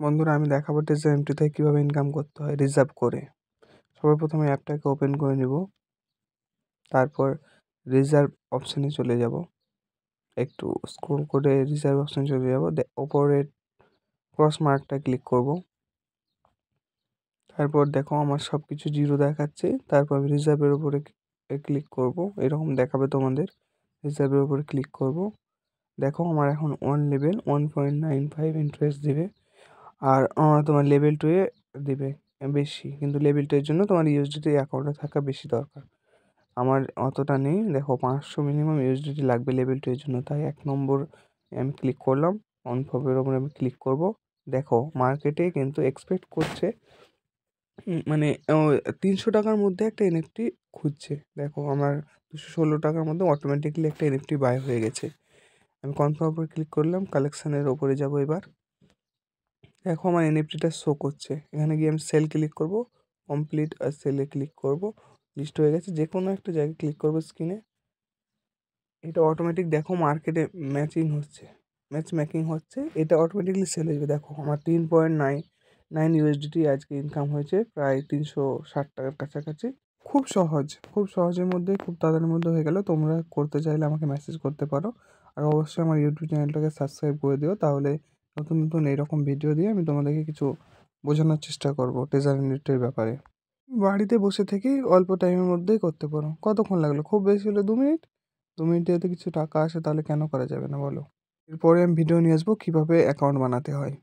বন্ধুরা, আমি দেখাবো টেসলা এম2 থেকে কীভাবে ইনকাম করতে হয় রিজার্ভ করে। সবার প্রথমে অ্যাপটাকে ওপেন করে নেব। তারপর রিজার্ভ অপশানে চলে যাব। একটু স্ক্রল করে রিজার্ভ অপশানে চলে যাব। ওপরে ক্রস মার্কটা ক্লিক করব। তারপর দেখো আমার সব কিছু জিরো দেখাচ্ছে। তারপর আমি রিজার্ভের উপরে ক্লিক করব। এরকম দেখাবে তোমাদের। রিজার্ভের উপরে ক্লিক করব। দেখো আমার এখন 1 লেভেল 1.95 ইন্টারেস্ট দেবে। আর তোমার লেভেল 2 এ দিবে বেশি, কিন্তু লেভেল 2 এর জন্য তোমার ইউএসডিটি অ্যাকাউন্টে থাকা বেশি দরকার। আমার অতটা নেই। দেখো 500 মিনিমাম ইউএসডিটি লাগবে লেভেল 2 এর জন্য। তাই 1 নম্বর আমি ক্লিক করলাম। কনফার্মের ওপরে আমি ক্লিক করব। দেখো মার্কেটে কিন্তু এক্সপেক্ট করছে মানে 300 টাকার মধ্যে একটা এনএফটি খুঁজছে। দেখো আমার 216 টাকার মধ্যে অটোমেটিকলি একটা এনএফটি বাই হয়ে গেছে। আমি কনফার্ম উপরে ক্লিক করলাম। কালেকশানের ওপরে যাব এবার। দেখো আমার এনএফটিটা শো করছে। এখানে গিয়ে আমি সেল ক্লিক করব। কমপ্লিট আর সেলে ক্লিক করব। লিস্ট হয়ে গেছে। যে কোনো একটা জায়গায় ক্লিক করব স্ক্রিনে। এটা অটোমেটিক দেখো মার্কেটে ম্যাচ মেকিং হচ্ছে। এটা অটোমেটিকলি সেল হয়ে যাবে। দেখো আমার 3.99 ইউএসডিটি আজকে ইনকাম হয়েছে, প্রায় 360 টাকার কাছাকাছি। খুব সহজের মধ্যে, খুব তাড়াতাড়ির মধ্যে হয়ে গেল। তোমরা করতে চাইলে আমাকে মেসেজ করতে পারো। আর অবশ্যই আমার ইউটিউব চ্যানেলটাকে সাবস্ক্রাইব করে দিও। তাহলে নতুন নতুন এইরকম ভিডিও দিয়ে আমি তোমাদেরকে কিছু বোঝানোর চেষ্টা করবো ট্রেজার ইউনিটের ব্যাপারে। বাড়িতে বসে থেকেই অল্প টাইমের মধ্যেই করতে পারো। কতক্ষণ লাগলো? খুব বেশি হলে 2 মিনিট। 2 মিনিটে যদি কিছু টাকা আসে তাহলে কেন করা যাবে না বলো। এরপরে আমি ভিডিও নিয়ে আসবো কীভাবে অ্যাকাউন্ট বানাতে হয়।